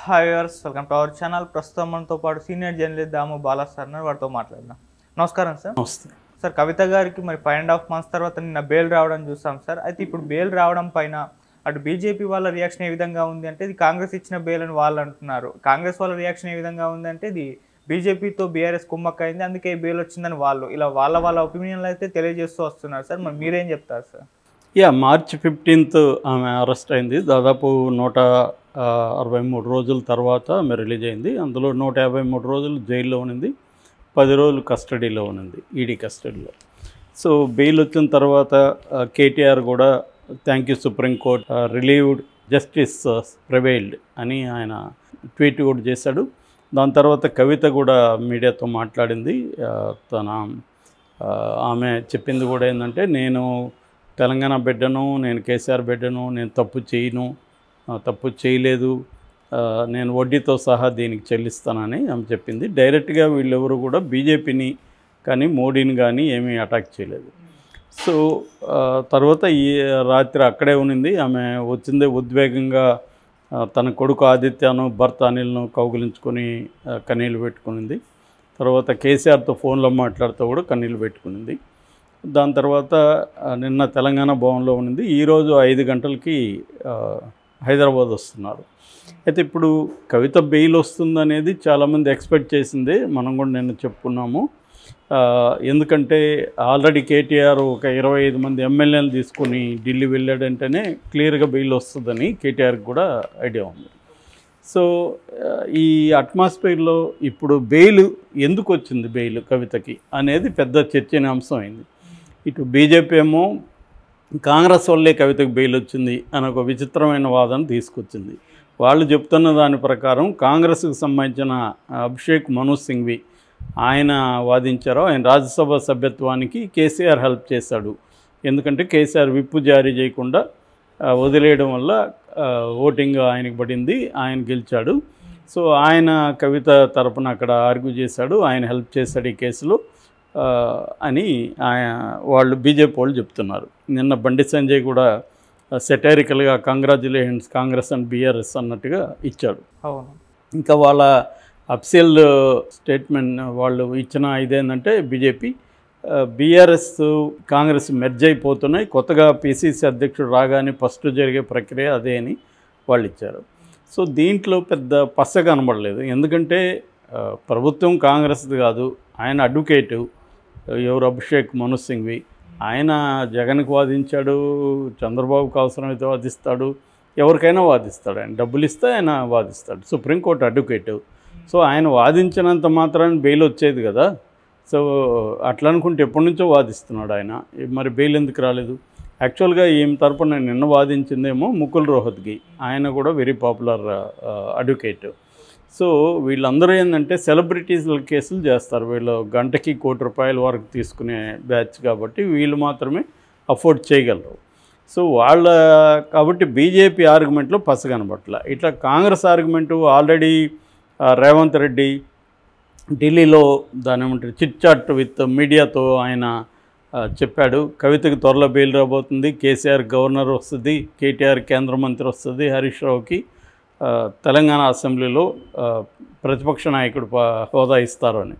Hi viewers, welcome to our channel. ప్రస్తుతం మనతో పాటు సీనియర్ జర్నలిస్ట్ దాము బాలా సార్ ఉన్నారు. వారితో మాట్లాడదాం. నమస్కారం సార్. నమస్తే సార్, కవిత గారికి మరి 5.5 months తర్వాత నిన్న బెయిల్ రావడం చూసాం సార్. అయితే ఇప్పుడు బెయిల్ రావడం పైన అటు బీజేపీ వాళ్ళ రియాక్షన్ ఏ విధంగా ఉంది అంటే ఇది కాంగ్రెస్ ఇచ్చిన బెయిల్ అని వాళ్ళు అంటున్నారు. కాంగ్రెస్ వాళ్ళ రియాక్షన్ ఏ విధంగా ఉంది అంటే ఇది బీజేపీతో బీఆర్ఎస్ కుమ్మక్కైంది, అందుకే బెయిల్ వచ్చిందని వాళ్ళు ఇలా వాళ్ళ ఒపీనియన్లు అయితే తెలియజేస్తూ వస్తున్నారు సార్. మరి మీరేం చెప్తారు సార్? మార్చి 15th ఆమె అరెస్ట్ అయింది. దాదాపు 163 రోజుల తర్వాత ఆమె రిలీజ్ అయింది. అందులో 153 రోజులు జైల్లో ఉన్నింది, 10 రోజులు కస్టడీలో ఉన్నింది, ఈడీ కస్టడీలో. సో బెయిల్ వచ్చిన తర్వాత కేటీఆర్ కూడా thank you Supreme Court, relieved justice prevailed అని ఆయన ట్వీట్ కూడా చేశాడు. దాని తర్వాత కవిత కూడా మీడియాతో మాట్లాడింది. ఆమె చెప్పింది కూడా ఏంటంటే, నేను తెలంగాణ బిడ్డను, నేను కేసీఆర్ బిడ్డను, నేను తప్పు చేయలేదు, నేను వడ్డీతో సహా దీనికి చెల్లిస్తానని ఆమె చెప్పింది. డైరెక్ట్గా వీళ్ళెవరు కూడా బీజేపీని కానీ మోడీని కానీ ఏమీ అటాక్ చేయలేదు. సో తర్వాత ఈ రాత్రి అక్కడే ఉన్నింది. ఆమె వచ్చిందే ఉద్వేగంగా తన కొడుకు ఆదిత్యను, భర్త అనిల్ను కౌగిలించుకొని కన్నీళ్ళు పెట్టుకునింది. తర్వాత కేసీఆర్తో ఫోన్లో మాట్లాడుతూ కూడా కన్నీళ్ళు పెట్టుకునింది. దాని తర్వాత నిన్న తెలంగాణ భవన్లో ఉన్నది. ఈరోజు 5 గంటలకి హైదరాబాద్ వస్తున్నారు. అయితే ఇప్పుడు కవిత బెయిల్ వస్తుందనేది చాలామంది ఎక్స్పెక్ట్ చేసిందే, మనం కూడా నిన్న చెప్పుకున్నాము. ఎందుకంటే ఆల్రెడీ కేటీఆర్ ఒక 25 మంది ఎమ్మెల్యేలు తీసుకొని ఢిల్లీ వెళ్ళాడంటేనే క్లియర్గా బెయిల్ వస్తుందని కేటీఆర్కి కూడా ఐడియా ఉంది. సో ఈ అట్మాస్ఫియర్లో ఇప్పుడు బెయిల్ ఎందుకు వచ్చింది, బెయిల్ కవితకి అనేది పెద్ద చర్చనీయాంశం అయింది. ఇటు బీజేపీ ఏమో కాంగ్రెస్ వల్లే కవితకు బెయిల్ వచ్చింది అని ఒక విచిత్రమైన వాదన తీసుకొచ్చింది. వాళ్ళు చెప్తున్న దాని ప్రకారం కాంగ్రెస్కి సంబంధించిన అభిషేక్ మను సింఘ్వి ఆయన వాదించారో, ఆయన రాజ్యసభ సభ్యత్వానికి కేసీఆర్ హెల్ప్ చేశాడు. ఎందుకంటే కేసీఆర్ విప్పు జారీ చేయకుండా వదిలేయడం వల్ల ఓటింగ్ ఆయనకు పడింది, ఆయన గెలిచాడు. సో ఆయన కవిత తరపున అక్కడ ఆర్గ్యూ చేశాడు, ఆయన హెల్ప్ చేశాడు ఈ కేసులో అని వాళ్ళు బీజేపీ వాళ్ళు చెప్తున్నారు. నిన్న బండి సంజయ్ కూడా సెటైరికల్గా కంగ్రాచులేషన్స్ కాంగ్రెస్ అండ్ బీఆర్ఎస్ అన్నట్టుగా ఇచ్చాడు. ఇంకా వాళ్ళ అఫీషియల్ స్టేట్మెంట్ వాళ్ళు ఇచ్చిన ఇదేంటంటే, బీఆర్ఎస్ కాంగ్రెస్ మెర్జ్ అయిపోతున్నాయి, కొత్తగా పీసీసీ అధ్యక్షుడు రాగానే ఫస్ట్ జరిగే ప్రక్రియ అదే అని వాళ్ళు ఇచ్చారు. సో దీంట్లో పెద్ద పస కనబడలేదు. ఎందుకంటే ప్రభుత్వం కాంగ్రెస్ది కాదు, ఆయన అడ్వకేటు ఎవరు అభిషేక్ మను సింఘ్వి, ఆయన జగన్కి వాదించాడు, చంద్రబాబుకు అవసరమైతే వాదిస్తాడు, ఎవరికైనా వాదిస్తాడు. ఆయన డబ్బులు ఇస్తే ఆయన వాదిస్తాడు, సుప్రీంకోర్టు అడ్వకేటు. సో ఆయన వాదించినంత మాత్రాన్ని బెయిల్ వచ్చేది కదా. సో అట్లా అనుకుంటే ఎప్పటి నుంచో వాదిస్తున్నాడు ఆయన, మరి బెయిల్ ఎందుకు రాలేదు? యాక్చువల్గా ఈమె తరపున నిన్న వాదించిందేమో ముకుల్ రోహత్గి, ఆయన కూడా వెరీ పాపులర్ అడ్వకేట్. సో వీళ్ళందరూ ఏంటంటే సెలబ్రిటీస్ల కేసులు చేస్తారు. వీళ్ళు గంటకి ₹1 కోటి వరకు తీసుకునే బ్యాచ్ కాబట్టి వీళ్ళు మాత్రమే అఫోర్డ్ చేయగలరు. సో కాబట్టి బీజేపీ ఆర్గ్యుమెంట్లో పస కనబట్ల. ఇట్లా కాంగ్రెస్ ఆర్గ్యుమెంటు ఆల్రెడీ రేవంత్ రెడ్డి ఢిల్లీలో దాని ఏమంటారు చిట్ చాట్ విత్ మీడియాతో ఆయన చెప్పాడు, కవితకి త్వరలో బెయిల్ రాబోతుంది, కేసీఆర్ గవర్నర్ వస్తుంది, కేటీఆర్ కేంద్ర మంత్రి వస్తుంది, హరీష్ రావుకి తెలంగాణ అసెంబ్లీలో ప్రతిపక్ష నాయకుడు హోదా ఇస్తారు అని.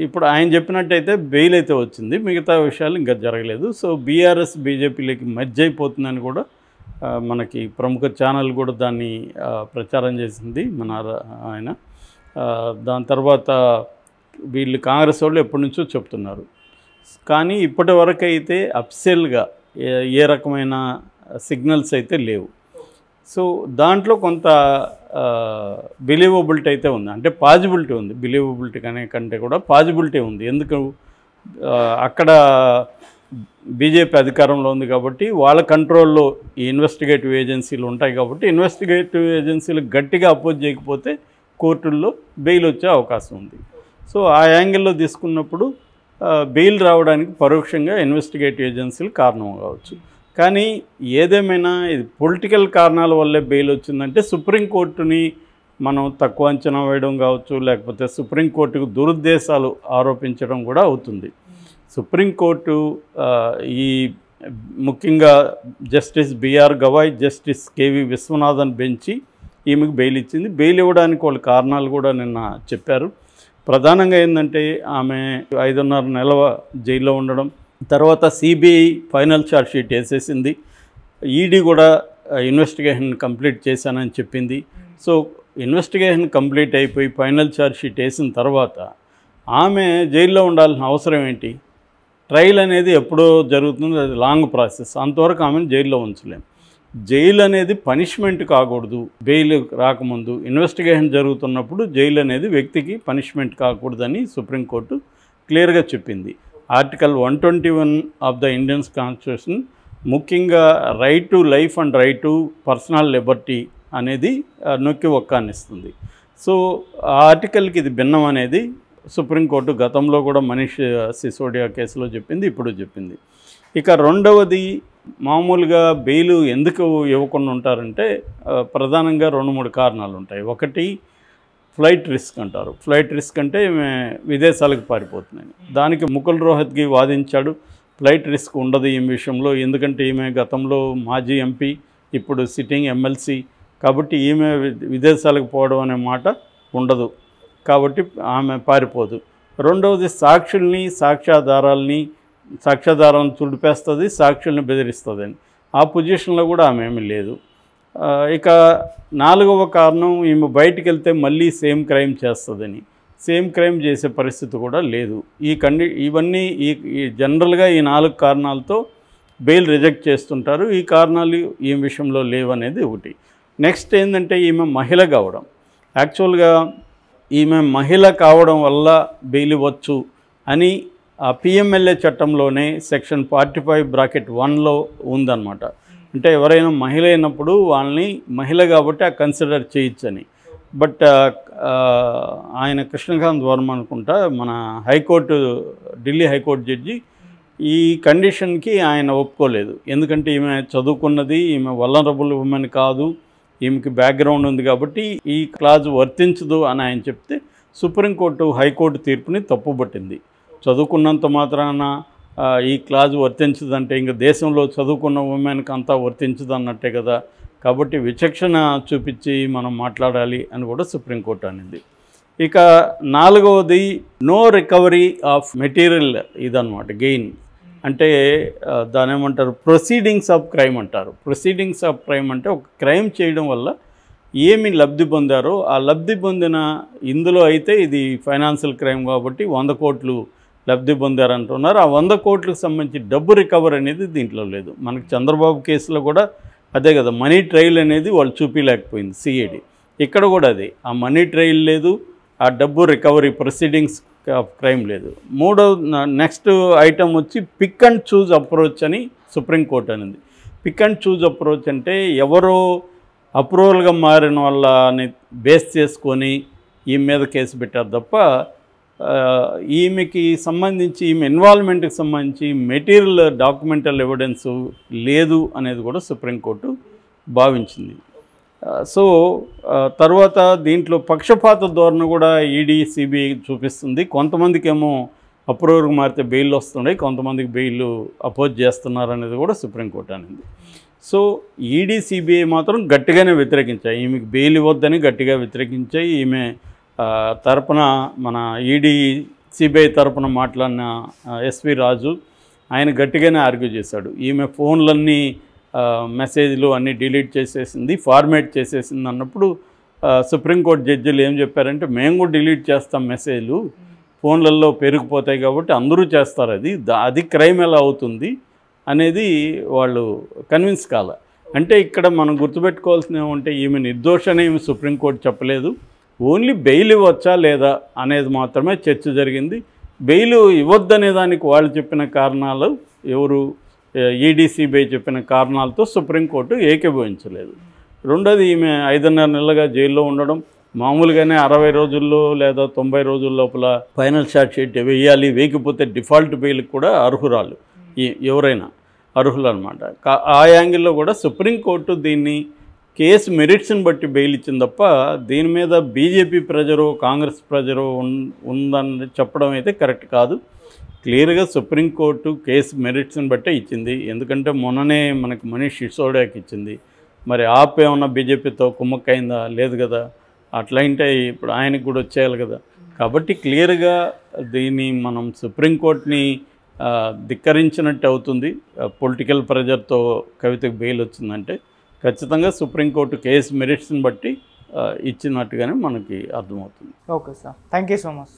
ఇప్పుడు ఆయన చెప్పినట్టయితే బెయిల్ అయితే వచ్చింది, మిగతా విషయాలు ఇంకా జరగలేదు. సో బీఆర్ఎస్ బీజేపీలకి మెర్జ్ అయిపోతుందని కూడా మనకి ప్రముఖ ఛానల్ కూడా దాన్ని ప్రచారం చేసింది మన ఆయన. దాని తర్వాత వీళ్ళు కాంగ్రెస్ వాళ్ళు ఎప్పటి నుంచో చెప్తున్నారు, కానీ ఇప్పటి వరకు అయితే అఫీషియల్గా ఏ రకమైన సిగ్నల్స్ అయితే లేవు. సో దాంట్లో కొంత బిలీవబిలిటీ అయితే ఉంది, అంటే పాజిబిలిటీ ఉంది. బిలీవబిలిటీ కంటే కూడా పాజిబిలిటీ ఉంది. ఎందుకు అక్కడ బీజేపీ అధికారంలో ఉంది కాబట్టి వాళ్ళ కంట్రోల్లో ఈ ఇన్వెస్టిగేటివ్ ఏజెన్సీలు ఉంటాయి కాబట్టి ఇన్వెస్టిగేటివ్ ఏజెన్సీలు గట్టిగా అపోజ్ చేయకపోతే కోర్టుల్లో బెయిల్ వచ్చే అవకాశం ఉంది. సో ఆ యాంగిల్లో తీసుకున్నప్పుడు బెయిల్ రావడానికి పరోక్షంగా ఇన్వెస్టిగేటివ్ ఏజెన్సీలు కారణం కావచ్చు. కానీ ఏదేమైనా ఇది పొలిటికల్ కారణాల వల్లే బెయిల్ వచ్చిందంటే సుప్రీంకోర్టుని మనం తక్కువ అంచనా వేయడం కావచ్చు, లేకపోతే సుప్రీంకోర్టుకు దురుద్దేశాలు ఆరోపించడం కూడా అవుతుంది. సుప్రీంకోర్టు ఈ ముఖ్యంగా justice BR Gavai, justice KV Viswanathan బెంచి ఈమెకు బెయిల్ ఇచ్చింది. బెయిల్ ఇవ్వడానికి వాళ్ళ కారణాలు కూడా నిన్న చెప్పారు. ప్రధానంగా ఏంటంటే ఆమె 5.5 నెలల జైల్లో ఉండడం, తర్వాత సిబిఐ ఫైనల్ ఛార్జ్ షీట్ వేసేసింది, ఈడీ కూడా ఇన్వెస్టిగేషన్ కంప్లీట్ చేశానని చెప్పింది. సో ఇన్వెస్టిగేషన్ కంప్లీట్ అయిపోయి ఫైనల్ ఛార్జ్ షీట్ వేసిన తర్వాత ఆమె జైల్లో ఉండాల్సిన అవసరం ఏంటి? ట్రయల్ అనేది ఎప్పుడో జరుగుతుంది, అది లాంగ్ ప్రాసెస్, అంతవరకు ఆమెను జైల్లో ఉంచలేం. జైలు అనేది పనిష్మెంట్ కాకూడదు. బెయిల్ రాకముందు ఇన్వెస్టిగేషన్ జరుగుతున్నప్పుడు జైలు అనేది వ్యక్తికి పనిష్మెంట్ కాకూడదని సుప్రీంకోర్టు క్లియర్గా చెప్పింది. Article 121 of the Indian constitution ముఖ్యంగా right to life and right to personal liberty అనేది నొక్కి ఒక్కానిస్తుంది. సో ఆ ఆర్టికల్కి ఇది భిన్నం అనేది సుప్రీంకోర్టు గతంలో కూడా మనీష్ సిసోడియా కేసులో చెప్పింది, ఇప్పుడు చెప్పింది. ఇక రెండవది, మామూలుగా బెయిల్ ఎందుకు ఇవ్వకుండా ఉంటారంటే ప్రధానంగా 2-3 కారణాలు ఉంటాయి. ఒకటి ఫ్లైట్ రిస్క్ అంటారు. ఫ్లైట్ రిస్క్ అంటే విదేశాలకు పారిపోతున్నాయి. దానికి ముకుల్ రోహత్గి వాదించాడు, ఫ్లైట్ రిస్క్ ఉండదు ఈ విషయంలో, ఎందుకంటే ఈమె గతంలో మాజీ ఎంపీ, ఇప్పుడు సిట్టింగ్ ఎమ్మెల్సీ, కాబట్టి ఈమె విదేశాలకు పోవడం అనే మాట ఉండదు, కాబట్టి ఆమె పారిపోదు. రెండవది సాక్షుల్ని, సాక్ష్యాధారాలను తుడిపేస్తుంది, సాక్షుల్ని బెదిరిస్తుందని, ఆ పొజిషన్లో కూడా ఆమె ఏమీ లేదు. ఇక 4వ కారణం, ఈమె బయటికి వెళ్తే మళ్ళీ సేమ్ క్రైమ్ చేస్తుందని, సేమ్ క్రైమ్ చేసే పరిస్థితి కూడా లేదు. ఇవన్నీ జనరల్గా ఈ 4 కారణాలతో బెయిల్ రిజెక్ట్ చేస్తుంటారు. ఈ కారణాలు ఈ విషయంలో లేవనేది ఒకటి. నెక్స్ట్ ఏంటంటే ఈమె మహిళ కావడం. యాక్చువల్గా ఈమె మహిళ కావడం వల్ల బెయిల్ ఇవ్వచ్చు అని ఆ పిఎంఎల్ఏ చట్టంలోనే సెక్షన్ 45(1)లో ఉందన్నమాట. అంటే ఎవరైనా మహిళ అయినప్పుడు వాళ్ళని మహిళ కాబట్టి కన్సిడర్ చేయొచ్చని. బట్ ఆయన కృష్ణకాంత్ వర్మ అనుకుంటా, మన హైకోర్టు, ఢిల్లీ హైకోర్టు జడ్జి, ఈ కండిషన్కి ఆయన ఒప్పుకోలేదు. ఎందుకంటే ఈమె చదువుకున్నది, ఈమె వల్నరబుల్ ఉమెన్ కాదు, ఈమెకి బ్యాక్గ్రౌండ్ ఉంది కాబట్టి ఈ క్లాజ్ వర్తించదు అని ఆయన చెప్తే సుప్రీంకోర్టు హైకోర్టు తీర్పుని తప్పుపట్టింది. చదువుకున్నంత మాత్రాన ఈ క్లాజ్ వర్తించదంటే ఇంకా దేశంలో చదువుకున్న ఉమెన్కి అంతా వర్తించదు అన్నట్టే కదా, కాబట్టి విచక్షణ చూపించి మనం మాట్లాడాలి అని కూడా సుప్రీంకోర్టు అనింది. ఇక 4వది నో రికవరీ ఆఫ్ మెటీరియల్ ఇదన్నమాట, గెయిన్ అంటే దాని ఏమంటారు, ప్రొసీడింగ్స్ ఆఫ్ క్రైమ్ అంటారు. ప్రొసీడింగ్స్ ఆఫ్ క్రైమ్ అంటే ఒక క్రైమ్ చేయడం వల్ల ఏమి లబ్ధి పొందారో ఆ లబ్ధి పొందిన, ఇందులో అయితే ఇది ఫైనాన్షియల్ క్రైమ్ కాబట్టి 100 కోట్లు లబ్ధి పొందారంటున్నారు. ఆ 100 కోట్లకు సంబంధించి డబ్బు రికవర్ అనేది దీంట్లో లేదు. మనకి చంద్రబాబు కేసులో కూడా అదే కదా, మనీ ట్రయల్ అనేది వాళ్ళు చూపించలేకపోయింది సిఐడి. ఇక్కడ కూడా అదే, ఆ మనీ ట్రయల్ లేదు, ఆ డబ్బు రికవరీ ప్రొసీడింగ్స్ ఆఫ్ క్రైమ్ లేదు. నెక్స్ట్ ఐటమ్ వచ్చి పిక్ అండ్ చూజ్ అప్రోచ్ అని సుప్రీంకోర్టు అనేది. పిక్ అండ్ చూజ్ అప్రోచ్ అంటే ఎవరో అప్రూవల్గా మారిన వాళ్ళని బేస్ చేసుకొని ఈమె మీద కేసు పెట్టారు తప్ప ఈమెకి సంబంధించి, ఈమె ఇన్వాల్వ్మెంట్కి సంబంధించి మెటీరియల్ డాక్యుమెంటల్ ఎవిడెన్స్ లేదు అనేది కూడా సుప్రీంకోర్టు భావించింది. సో తర్వాత దీంట్లో పక్షపాత ధోరణి కూడా ఈడీ, సిబిఐ చూపిస్తుంది. కొంతమందికి ఏమో అప్రూవర్గా మారితే బెయిల్ వస్తున్నాయి, కొంతమందికి బెయిల్ అపోజ్ చేస్తున్నారు అనేది కూడా సుప్రీంకోర్టు అనింది. సో ఈడీ, సిబిఐ మాత్రం గట్టిగానే వ్యతిరేకించాయి, ఈమెకి బెయిల్ ఇవ్వద్దని గట్టిగా వ్యతిరేకించాయి. ఈమె తరపున, మన ఈడీ సిబిఐ తరపున మాట్లాడిన ఎస్వి రాజు, ఆయన గట్టిగానే ఆర్గ్యూ చేశాడు. ఈమె ఫోన్లన్నీ మెసేజ్లు అన్నీ డిలీట్ చేసేసింది, ఫార్మేట్ చేసేసింది అన్నప్పుడు సుప్రీంకోర్టు జడ్జిలు ఏం చెప్పారంటే, మేము కూడా డిలీట్ చేస్తాం మెసేజ్లు, ఫోన్లలో పెరిగిపోతాయి కాబట్టి అందరూ చేస్తారు, అది క్రైమ్ ఎలా అవుతుంది అనేది వాళ్ళు కన్విన్స్ కాల. అంటే ఇక్కడ మనం గుర్తుపెట్టుకోవాల్సిన ఏమంటే, ఈమె నిర్దోషనే ఏమి సుప్రీంకోర్టు చెప్పలేదు, ఓన్లీ బెయిల్ ఇవ్వచ్చా లేదా అనేది మాత్రమే చర్చ జరిగింది. బెయిల్ ఇవ్వద్దనే దానికి వాళ్ళు చెప్పిన కారణాలు, ఎవరు ఈడీ, సిబిఐ చెప్పిన కారణాలతో సుప్రీంకోర్టు ఏకీభవించలేదు. రెండోది, ఈమె 5.5 నెలలుగా జైల్లో ఉండడం, మామూలుగానే 60 రోజుల్లో లేదా 90 రోజుల లోపల ఫైనల్ ఛార్జ్ షీట్ వేయాలి, వేయకపోతే డిఫాల్ట్ బెయిల్కి కూడా అర్హురాలు, ఎవరైనా అర్హులు అనమాట. ఆ యాంగిల్లో కూడా సుప్రీంకోర్టు దీన్ని కేసు మెరిట్స్ని బట్టి బెయిల్ ఇచ్చింది తప్ప దీని మీద బీజేపీ ప్రెజరు, కాంగ్రెస్ ప్రెజరు ఉందని చెప్పడం అయితే కరెక్ట్ కాదు. క్లియర్గా సుప్రీంకోర్టు కేసు మెరిట్స్ని బట్టే ఇచ్చింది. ఎందుకంటే మొన్ననే మనకు మనీష్ సిసోడియాకి ఇచ్చింది, మరి ఆప్ ఏమన్నా బీజేపీతో కుమ్మక్కైందా? లేదు కదా. అట్లా అంటే ఇప్పుడు ఆయనకు కూడా వచ్చేయాలి కదా. కాబట్టి క్లియర్గా దీన్ని మనం సుప్రీంకోర్టుని ధిక్కరించినట్టు అవుతుంది. పొలిటికల్ ప్రెజర్తో కవితకు బెయిల్ వచ్చిందంటే ఖచ్చితంగా సుప్రీంకోర్టు కేసు మెరిట్స్ని బట్టి ఇచ్చినట్టుగానే మనకి అర్థమవుతుంది. Okay sir, thank you so much.